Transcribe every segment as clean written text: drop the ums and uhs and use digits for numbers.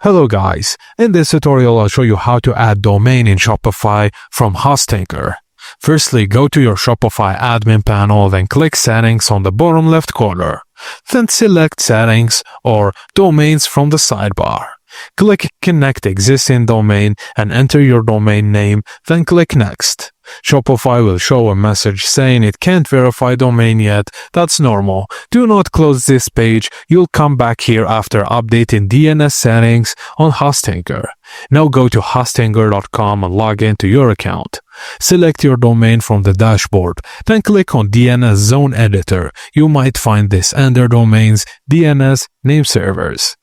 Hello guys, in this tutorial I'll show you how to add domain in Shopify from Hostinker. Firstly, go to your Shopify admin panel, then click Settings on the bottom left corner. Then select Settings or Domains from the sidebar. Click Connect Existing Domain and enter your domain name, then click Next. Shopify will show a message saying it can't verify domain yet. That's normal. Do not close this page. You'll come back here after updating DNS settings on Hostinker. Now go to hostinker.com and log into your account. Select your domain from the dashboard, then click on DNS Zone Editor. You might find this under Domains, DNS, Name Servers.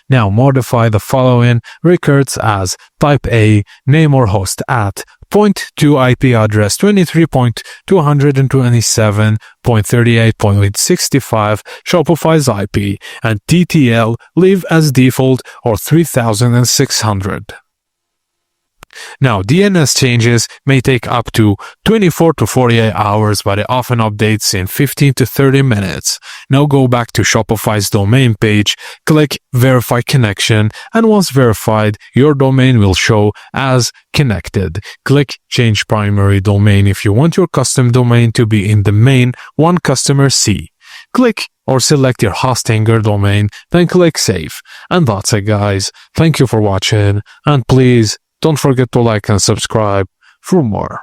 Now modify the following records as type A, name or host at, point to IP address 23.227.38.65 Shopify's IP, and TTL leave as default or 3600. Now, DNS changes may take up to 24 to 48 hours, but it often updates in 15 to 30 minutes. Now go back to Shopify's domain page, click Verify Connection, and once verified, your domain will show as connected. Click Change Primary Domain if you want your custom domain to be in the main One Customer C. Click or select your Hostinker domain, then click Save. And that's it, guys. Thank you for watching, and please don't forget to like and subscribe for more.